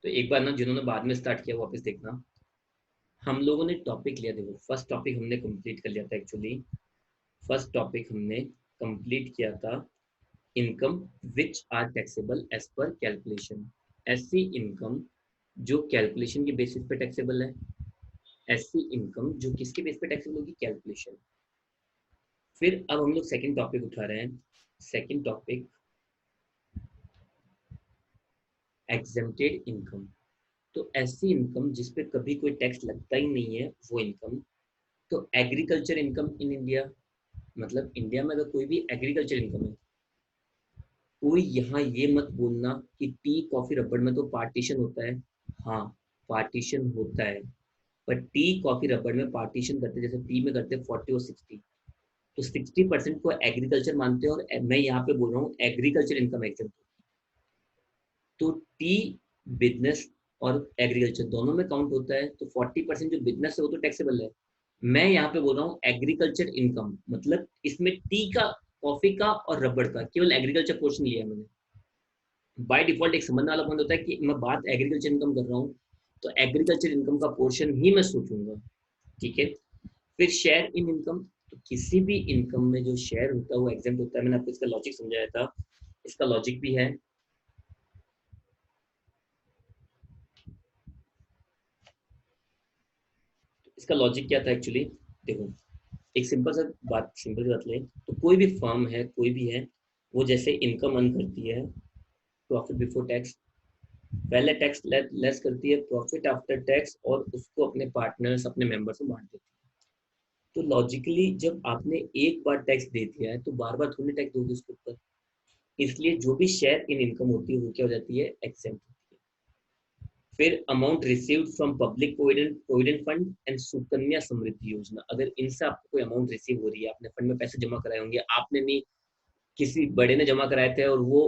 तो एक बार ना जिन्होंने बाद में स्टार्ट किया वापस देखना। हम लोगों ने टॉपिक लिया, देखो फर्स्ट टॉपिक हमने कंप्लीट कर लिया था एक्चुअली। फर्स्ट टॉपिक हमने कंप्लीट किया था income which are taxable as per calculation. ऐसी इनकम जो कैलकुलेशन के बेसिस पे टैक्सेबल है, ऐसी इनकम जो किसके बेस पे टैक्सेबल होगी, कैलकुलेशन। फिर अब हम लोग सेकंड टॉपिक उठा रहे हैं। Second topic exempted income. तो ऐसी इनकम जिसपे कभी कोई टैक्स लगता ही नहीं है, वो इनकम। तो एग्रीकल्चर इनकम इन इंडिया, मतलब इंडिया में अगर कोई भी एग्रीकल्चर इनकम है, कोई यहाँ ये मत बोलना कि टी कॉफी रबड़ में तो पार्टीशन होता है। हाँ, पार्टीशन होता है, पर टी कॉफी रबड़ में पार्टीशन करते जैसे टी में करते 40 और 60। तो 60% को एग्रीकल्चर मानते हैं, और मैं यहाँ पे बोल रहा हूँ एग्रीकल्चर इनकम एग्जाम। तो टी बिजनेस और एग्रीकल्चर दोनों में काउंट होता है, तो 40% जो बिजनेस है वो तो टैक्सेबल है। मैं यहाँ पे बोल रहा हूँ एग्रीकल्चर इनकम, मतलब इसमें टी का, कॉफी का और रबड़ का केवल एग्रीकल्चर पोर्शन लिया है मैंने। बाय डिफॉल्ट एक समझने वाला पॉइंट होता है कि मैं बात एग्रीकल्चर इनकम कर रहा हूँ, तो एग्रीकल्चर इनकम का पोर्शन ही मैं सोचूंगा। ठीक है। फिर शेयर इन इनकम, तो किसी भी इनकम में जो शेयर होता है वो एग्जेम्प्ट होता है। मैंने आपको इसका लॉजिक समझाया था, इसका लॉजिक भी है। इसका लॉजिक क्या था एक्चुअली, देखो एक सिंपल सी बात लें तो कोई भी फर्म है, कोई भी है, वो जैसे इनकम अर्न करती है, प्रॉफिट बिफोर टैक्स, पहले टैक्स लेस करती है, प्रॉफिट आफ्टर टैक्स, और उसको अपने पार्टनर्स, अपने मेंबर्स में बांट देती है। तो लॉजिकली जब आपने एक बार टैक्स दे दिया है तो बार बार थोड़ी टैक्स दोगे उसके ऊपर। इसलिए जो भी शेयर इन इनकम होती है वो क्या हो जाती है, एग्जेम्प्ट होती है। फिर amount received from public provident provident fund and Sukanya Samriddhi Yojana, अगर इनसे आपको कोई अमाउंट रिसीव हो रही है, आपने फंड में पैसे जमा कराए होंगे, आपने नहीं, किसी बड़े ने जमा कराए थे, और वो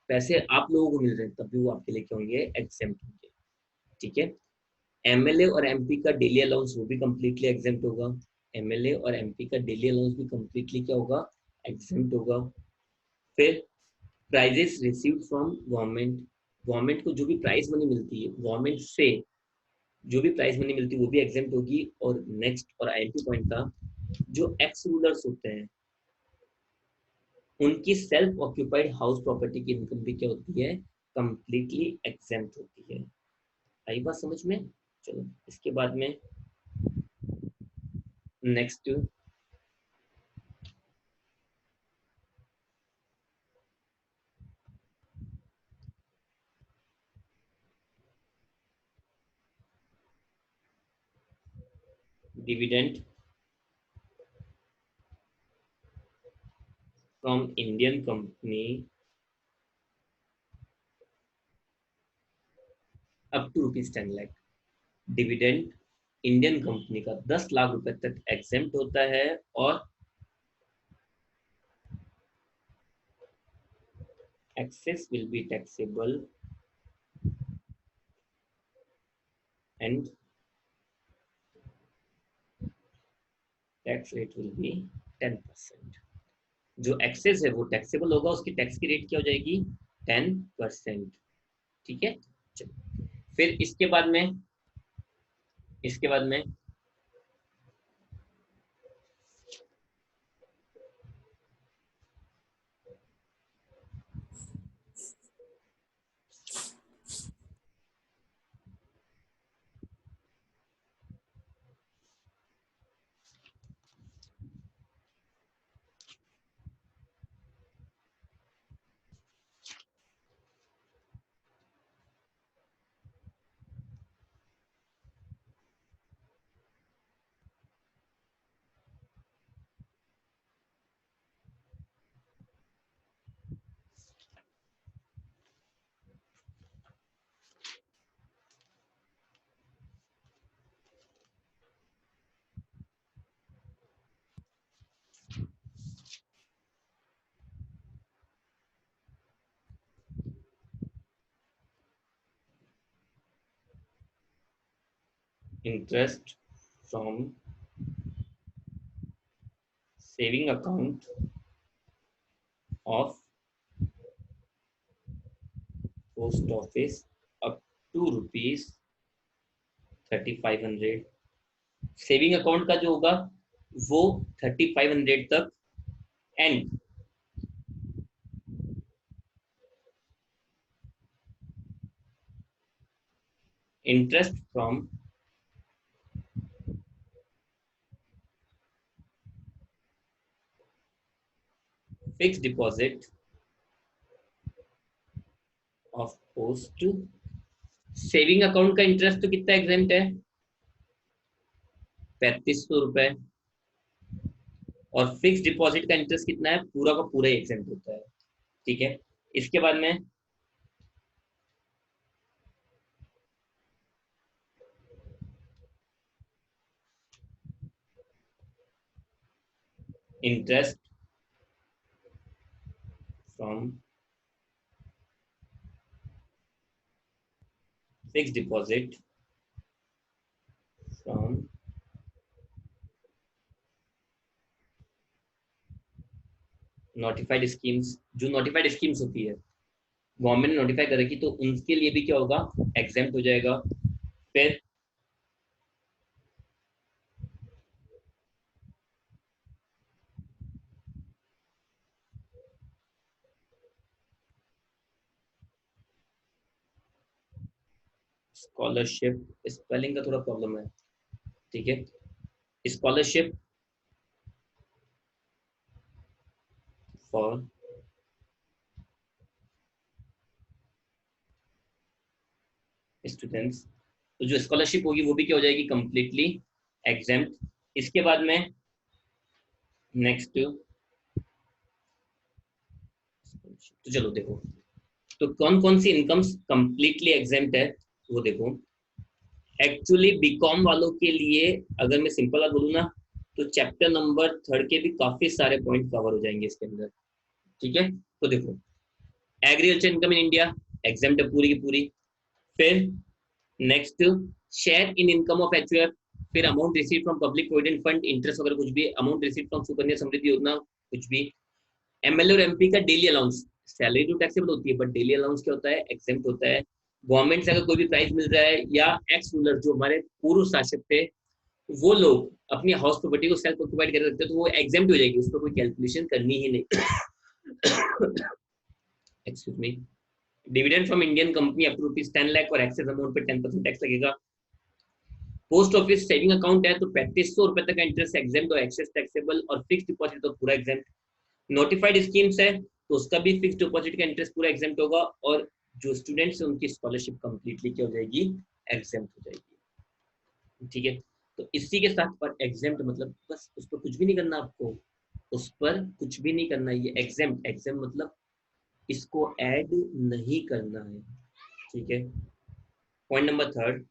पैसे आप लोगों को मिल रहे हैं, तब भी वो आपके लिए क्या होंगे, एग्जेम्प्ट होंगे। ठीक है। एमएलए और एमपी का डेली अलाउंस वो भी कंप्लीटली एग्जेम्प्ट होगा। एमएलए और एमपी का डेली अलाउंस भी कंप्लीटली क्या होगा, एग्जेम्प्ट होगा। फिर prizes received from government, government को जो भी प्राइज मनी मिलती है, गवर्नमेंट से जो भी प्राइज मनी मिलती है वो भी एग्जेम्प्ट होगी। और नेक्स्ट और आईएमपी पॉइंट था, जो एक्स रूलर्स होते हैं उनकी सेल्फ ऑक्यूपाइड हाउस प्रॉपर्टी की इनकम भी क्या होती है, कंप्लीटली एग्जेम्प्ट होती है। आई बात समझ में। चलो इसके बाद में next, dividend from Indian company up to ₹10 lakh. Dividend Indian company का 10 लाख रुपए तक एग्जेम्प्ट होता है, और excess will be taxable and tax rate will be 10%। जो एक्सेस है वो टैक्सेबल होगा, उसकी टैक्स की रेट क्या हो जाएगी, 10%। ठीक है। चलो फिर इसके बाद में interest from saving account of post office up ₹2,3500। Saving account का जो होगा वो 3500 तक, and interest from fix deposit of post. Saving account का इंटरेस्ट तो कितना एग्जेम्प्ट है, 3500 रुपए, और फिक्स डिपॉजिट का इंटरेस्ट कितना है, पूरा का पूरा एग्जेम्प्ट होता है। ठीक है, इसके बाद में interest from fix deposit from notified schemes. जो नोटिफाइड स्कीम्स होती है, गवर्नमेंट ने नोटिफाई करेगी, तो उनके लिए भी क्या होगा, एग्जेम्प्ट हो जाएगा। फिर स्कॉलरशिप, स्पेलिंग का थोड़ा प्रॉब्लम है। ठीक है, स्कॉलरशिप फॉर स्टूडेंट्स, तो जो स्कॉलरशिप होगी वो भी क्या हो जाएगी, कंप्लीटली एग्जेम्प्ट। इसके बाद में नेक्स्ट, तो चलो देखो, तो कौन कौन सी इनकम्स कंप्लीटली एग्जेम्प्ट है वो देखो। एक्चुअली बीकॉम वालों के लिए अगर मैं सिंपल बात बोलूँ ना, तो चैप्टर नंबर 3 के भी काफी सारे पॉइंट कवर हो जाएंगे इसके अंदर। ठीक है, तो देखो, agriculture income in India exempt है पूरी की पूरी। फिर next, share in income of HUF. फिर amount receive from public provident fund, interest वगैरह कुछ भी, amount receive from Sukanya Samriddhi Yojana कुछ भी। एमएलए और एमपी का डेली अलाउंस, सैलरी तो टैक्सेबल होती है, बट डेली अलाउंस क्या होता है, एग्जेम्प्ट होता है। गवर्नमेंट से अगर कोई भी प्राइस मिल रहा है, या एक्स रूलर जो हमारे पूर्व शासक थे, वो लोग अपनी हाउस प्रॉपर्टी को सेल्फ ऑक्यूपाइड कर रखते हैं, तो वो एग्जेम्प्ट हो जाएगी, उस पर कोई कैलकुलेशन करनी ही नहीं। Excuse me. Dividend from Indian company up to ₹10 lakh और एक्सेस अमाउंट पे 10% टैक्स लगेगा। पोस्ट ऑफिस सेविंग अकाउंट है तो 3500 रुपए तक का इंटरेस्ट एग्जेम्प्ट और एक्सेस टैक्सेबल, और फिक्स डिपॉजिट तो पूरा एग्जेम्प्ट। नोटिफाइड स्कीम्स है तो उसका भी फिक्स डिपॉजिट का इंटरेस्ट पूरा एग्जेम्प्ट होगा, और जो स्टूडेंट्स है उनकी स्कॉलरशिप कंप्लीटली क्या हो जाएगी, एग्जेम्प्ट हो जाएगी। ठीक है, तो इसी के साथ पर एग्जेम्प्ट मतलब बस उस पर कुछ भी नहीं करना आपको, उस पर कुछ भी नहीं करना, ये एग्जेम्प्ट, एग्जेम्प्ट मतलब इसको ऐड नहीं करना है। ठीक है, point number 3,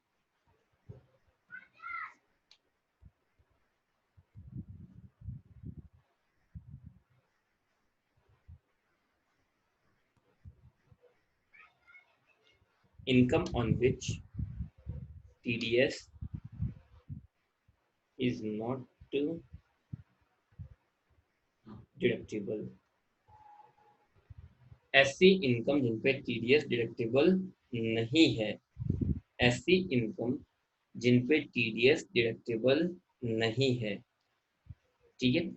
income on which TDS is not deductible. ऐसी इनकम जिन पे टीडीएस डिडक्टिबल नहीं है, ऐसी इनकम जिन पे टीडीएस डिडक्टिबल नहीं है। ठीक है,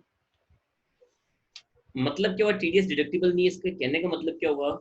मतलब क्या हुआ, टीडीएस डिडक्टिबल नहीं है, इसके कहने का मतलब क्या हुआ,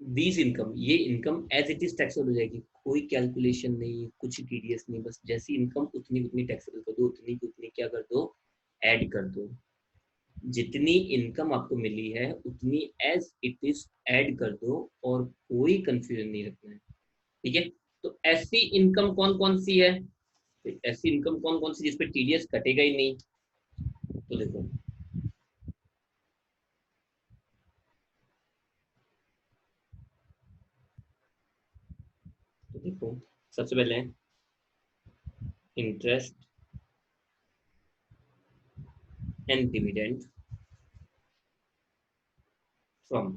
20 इनकम, ये income as it is taxable हो जाएगी, कोई कैलकुलेशन नहीं, कुछ टीडीएस नहीं, बस जैसी इनकम उतनी उतनी टैक्सेबल कर दो, उतनी की उतनी क्या कर दो, ऐड कर दो। जितनी इनकम आपको मिली है उतनी एज इट इज ऐड कर दो, और कोई कंफ्यूजन नहीं रखना है। ठीक है, तो ऐसी इनकम कौन कौन सी है, तो ऐसी इनकम कौन कौन सी जिसपे टीडीएस कटेगा ही नहीं, तो देखो, तो देखो, सबसे पहले interest and dividend from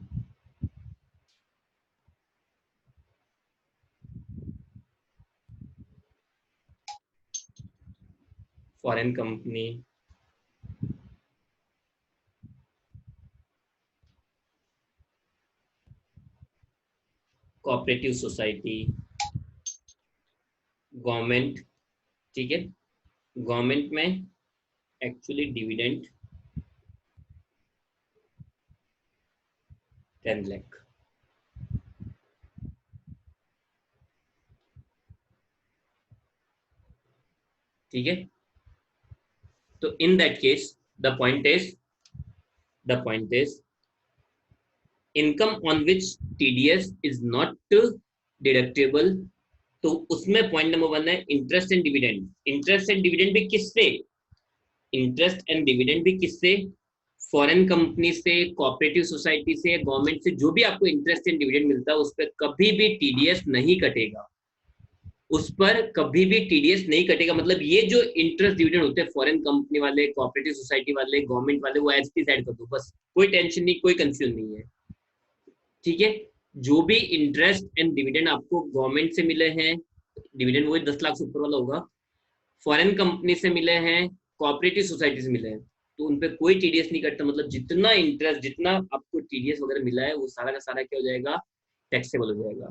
foreign company, cooperative society, government, ठीक है, गवर्नमेंट में एक्चुअली डिविडेंड 10 लाख, ठीक है। तो in that case the point is income on which TDS is not deductible. तो उसमें पॉइंट नंबर 1 है interest and dividend. Interest and dividend भी किससे? इंटरेस्ट एंड डिविडेंड भी किससे? फॉरेन कंपनी से, कोऑपरेटिव सोसाइटी से, गवर्नमेंट से, जो भी आपको इंटरेस्ट एंड डिविडेंड मिलता है उस पर कभी भी टीडीएस नहीं कटेगा, उस पर कभी भी टीडीएस नहीं कटेगा। मतलब ये जो इंटरेस्ट डिविडेंड होते हैं फॉरेन कंपनी वाले, कोऑपरेटिव सोसाइटी वाले, गवर्नमेंट वाले, वो एज इट ऐड कर दो बस, कोई टेंशन नहीं, कोई कंफ्यूजन नहीं है, ठीक है। जो भी इंटरेस्ट एंड डिविडेंड आपको गवर्नमेंट से मिले हैं, डिविडेंड वही 10 लाख से ऊपर वाला होगा, फॉरेन कंपनी से मिले हैं, कोऑपरेटिव सोसाइटी से मिले हैं, तो उन पे कोई टीडीएस नहीं कटता। मतलब जितना इंटरेस्ट, जितना आपको टीडीएस वगैरह मिला है वो सारा का सारा क्या हो जाएगा? टैक्सेबल हो जाएगा,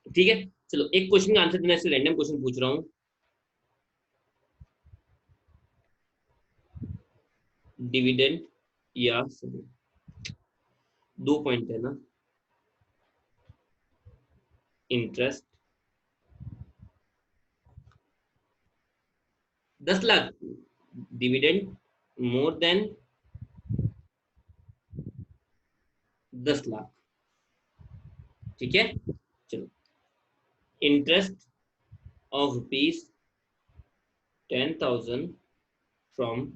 ठीक है। चलो एक क्वेश्चन का आंसर देना, इससे रैंडम क्वेश्चन पूछ रहा हूँ। डिविडेंड या दो पॉइंट है ना, interest 10 lakh, dividend more than 10 lakh, ठीक है। चलो interest of ₹10,000 from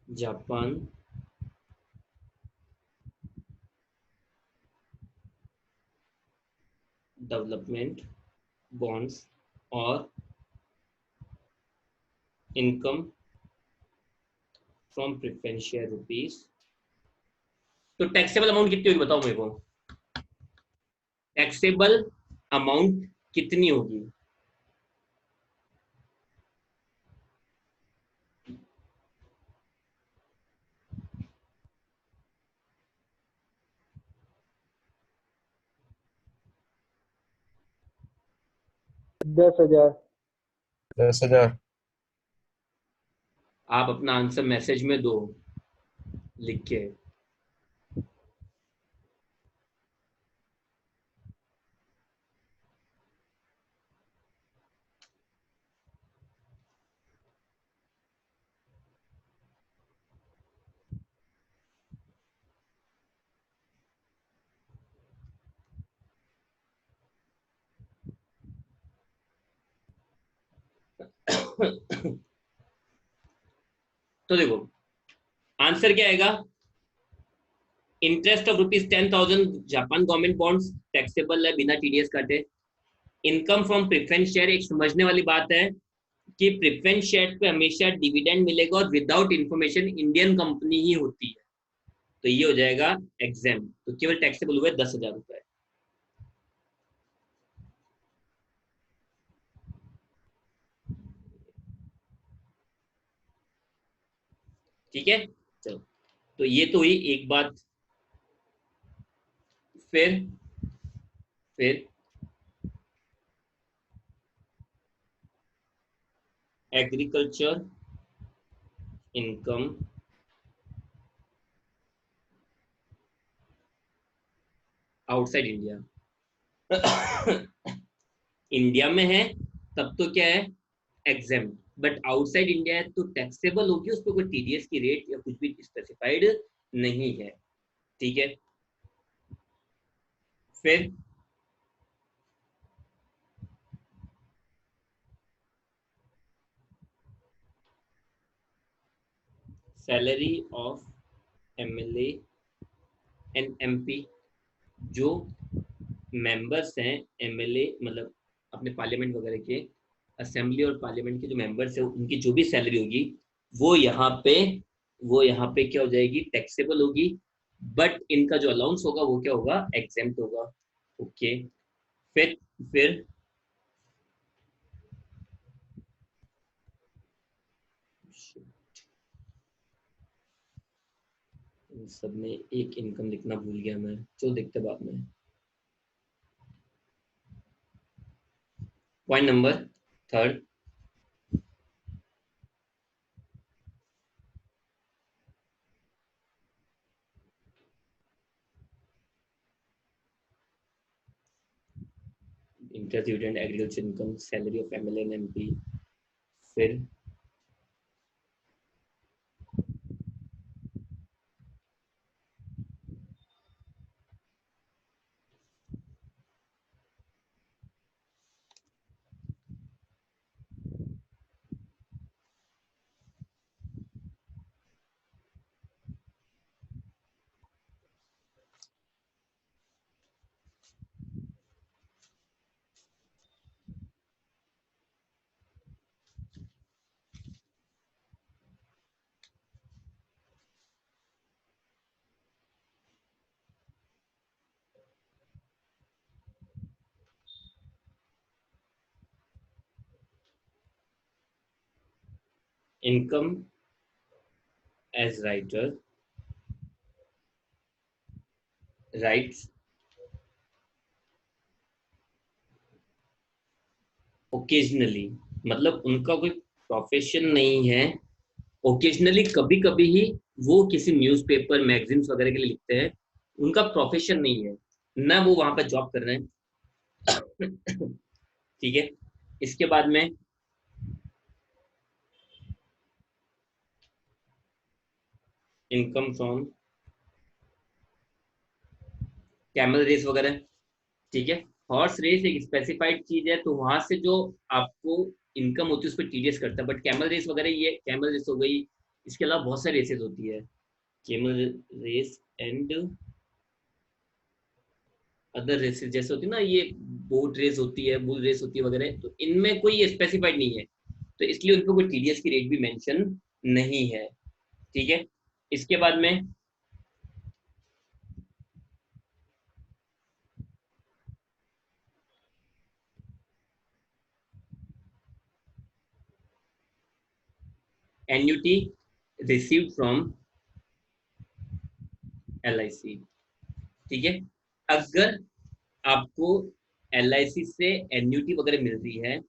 Japan development bonds और income from preference share rupees, तो टैक्सेबल अमाउंट कितनी होगी बताओ मेरे को? टैक्सेबल अमाउंट कितनी होगी? दस हजार 10,000। आप अपना आंसर मैसेज में दो लिख के। तो देखो आंसर क्या आएगा? Interest of ₹10,000 Japan government bonds taxable है बिना टीडीएस काटे। इनकम फ्रॉम प्रेफरेंस शेयर, एक समझने वाली बात है कि प्रेफरेंस शेयर पे हमेशा डिविडेंड मिलेगा और विदाउट इंफॉर्मेशन इंडियन कंपनी ही होती है, तो ये हो जाएगा एग्जाम, तो केवल टैक्सेबल हुए 10,000 रुपए, ठीक है। चलो तो ये तो हुई एक बात। फिर agriculture income outside India. India में है तब तो क्या है? एग्जाम, बट आउटसाइड इंडिया है तो टैक्सेबल होगी, उस पर कोई टीडीएस की रेट या कुछ भी स्पेसिफाइड नहीं है, ठीक है। फिर salary of MLA and MP, जो मेंबर्स हैं एमएलए मतलब अपने पार्लियामेंट वगैरह के, असेंबली और पार्लियामेंट के जो मेंबर्स हैं उनकी जो भी सैलरी होगी वो यहाँ पे क्या हो जाएगी? टैक्सेबल होगी। बट इनका जो अलाउंस होगा वो क्या होगा, एग्जेम्प्ट होगा। ओके, फिर इन सब में एक इनकम लिखना भूल गया मैं, जो देखते बाद में। Point number third, interest dividend agriculture income salary of MLA and MP. फिर income as writer writes occasionally, मतलब उनका कोई प्रोफेशन नहीं है, ओकेजनली कभी कभी ही वो किसी न्यूज़पेपर मैगजीन्स वगैरह के लिए लिखते हैं, उनका प्रोफेशन नहीं है, ना वो वहां पर जॉब कर रहे हैं। ठीक है, इसके बाद में इनकम फ्रॉम कैमल रेस वगैरह। ठीक है, हॉर्स रेस एक स्पेसिफाइड चीज है, तो वहां से जो आपको इनकम होती है उस पर टीडीएस करता है, बट कैमल रेस वगैरह, ये कैमल रेस हो गई, इसके अलावा बहुत सारी रेसेस होती है, camel race and other races जैसे होती है ना, ये बोट रेस होती है, बुल रेस होती है वगैरह, तो इनमें कोई स्पेसिफाइड नहीं है, तो इसलिए उन पर कोई टीडीएस की रेट भी मेंशन नहीं है। ठीक है, इसके बाद में एन्युटी रिसीव्ड फ्रॉम एलआईसी। ठीक है, अगर आपको एलआईसी से एन्युटी वगैरह मिल रही है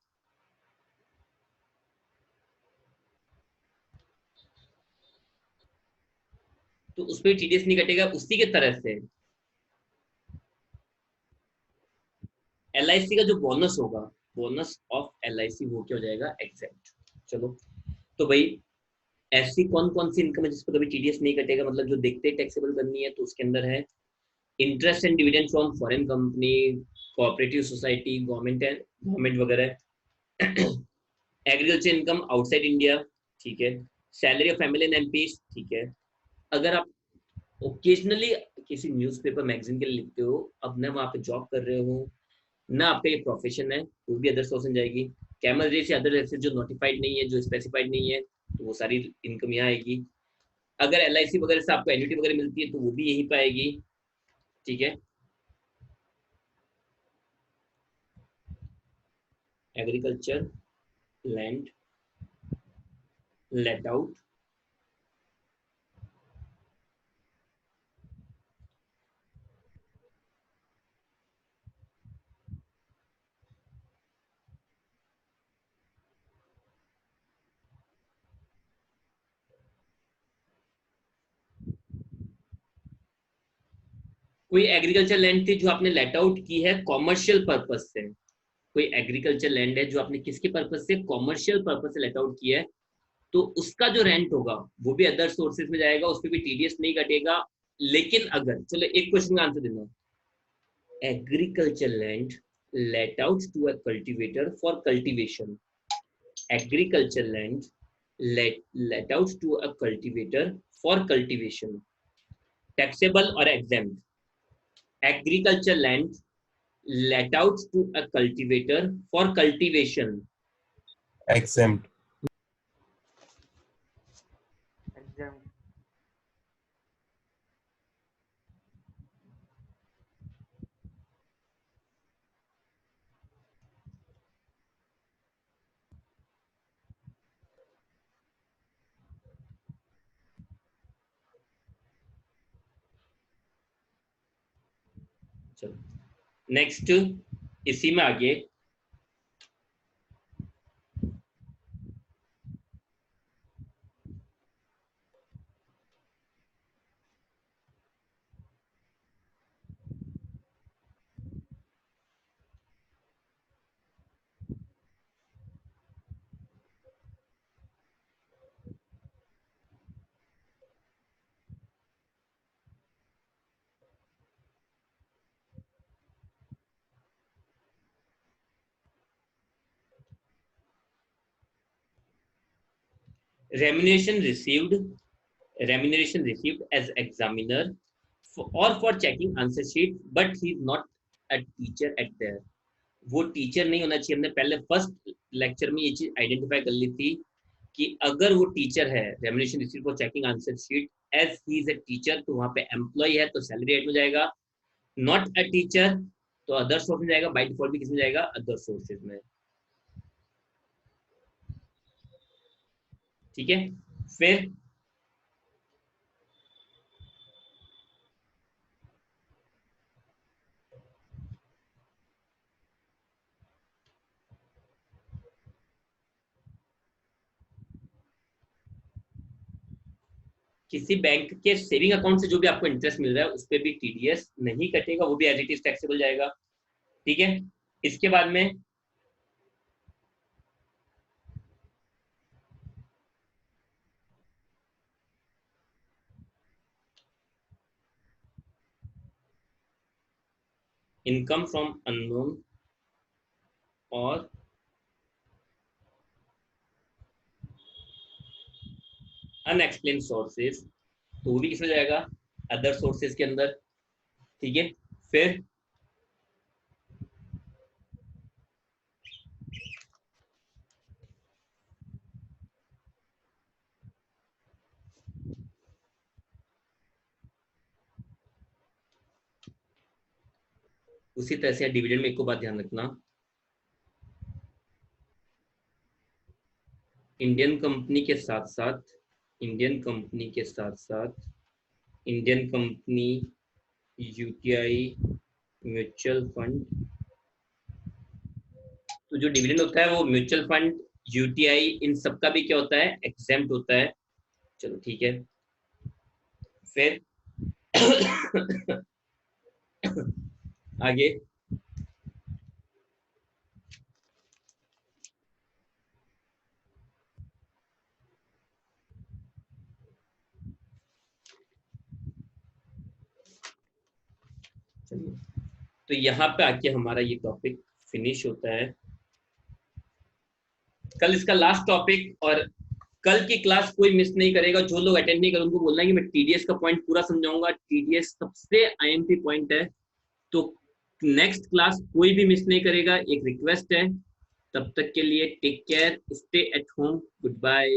तो उस पर टीडीएस नहीं कटेगा, उसी के तरह से एलआईसी का जो बोनस होगा, बोनस ऑफ एलआईसी वो क्या हो जाएगा, एग्जेम्प्ट। चलो, तो भाई ऐसी कौन कौन सी इनकम है जिस पर कभी टीडीएस नहीं कटेगा, मतलब जो देखते टैक्सेबल करनी है, तो उसके अंदर है interest and dividend from foreign company, cooperative society, government and government वगैरह, एग्रीकल्चर इनकम आउटसाइड इंडिया। ठीक है, salary of MLA and MP. ठीक है, अगर आप ओकेजनली किसी न्यूज़पेपर मैगजीन के लिए लिखते हो, अब ना वहाँ पे जॉब कर रहे हो, ना आपका ये प्रोफेशन है, वो भी अदर सोर्स में जाएगी। कैमल रेस या अदर रेस जो नोटिफाइड नहीं है, जो स्पेसिफाइड नहीं है, तो वो सारी इनकम यहाँ आएगी। अगर एलआईसी वगैरह से आपको एन्युटी वगैरह मिलती है तो वो भी यहीं पाएगी। ठीक है, एग्रीकल्चर लैंड लेट आउट, कोई एग्रीकल्चर लैंड थी जो आपने लेट आउट की है कॉमर्शियल पर्पज से, कोई एग्रीकल्चर लैंड है जो आपने किसके पर्पज से, कॉमर्शियल पर्पज से लेट आउट किया है, तो उसका जो रेंट होगा वो भी अदर सोर्सेज में जाएगा, उस पर भी टीडीएस नहीं कटेगा। लेकिन अगर, चलो एक क्वेश्चन का आंसर देना, agriculture land let out to a cultivator for cultivation, agriculture land let out to a cultivator for cultivation, taxable or exempt, agriculture land let out to a cultivator for cultivation, exempt, exam. चलो next इसी में आगे remuneration received as examiner or for checking answer sheet, but he is not a teacher at there. वो teacher नहीं होना चाहिए। हमने पहले फर्स्ट लेक्चर में ये चीज आइडेंटिफाई कर ली थी कि अगर वो टीचर है, remuneration received for checking answer sheet, as he is a teacher, तो वहां पे एम्प्लॉय है तो सैलरी ऐड में जाएगा। नॉट अ टीचर तो अदर सोर्स में जाएगा, बाय डिफॉल्ट भी किसमें जाएगा, अदर सोर्सेज में। ठीक है, फिर किसी बैंक के सेविंग अकाउंट से जो भी आपको इंटरेस्ट मिल रहा है उस पर भी टीडीएस नहीं कटेगा, वो भी एज इट इज टैक्सेबल जाएगा। ठीक है, इसके बाद में इनकम फ्रॉम अननोन और अनएक्सप्लेन सोर्सेज, तो वो भी किसमें जाएगा, अदर सोर्सेज के अंदर। ठीक है, फिर उसी तरह से डिविडेंड में एक को बात ध्यान रखना, इंडियन कंपनी के साथ साथ Indian company UTI mutual fund, तो जो डिविडेंड होता है वो म्यूचुअल फंड यूटीआई इन सबका भी क्या होता है, एग्जेम्प्ट होता है। चलो ठीक है, फिर आगे तो यहाँ पे आके हमारा ये टॉपिक फिनिश होता है। कल इसका लास्ट टॉपिक, और कल की क्लास कोई मिस नहीं करेगा। जो लोग अटेंड नहीं करें उनको बोलना है कि मैं टीडीएस का पॉइंट पूरा समझाऊंगा, टीडीएस सबसे आईएमपी पॉइंट है। तो नेक्स्ट क्लास कोई भी मिस नहीं करेगा, एक रिक्वेस्ट है। तब तक के लिए take care, stay at home, good bye.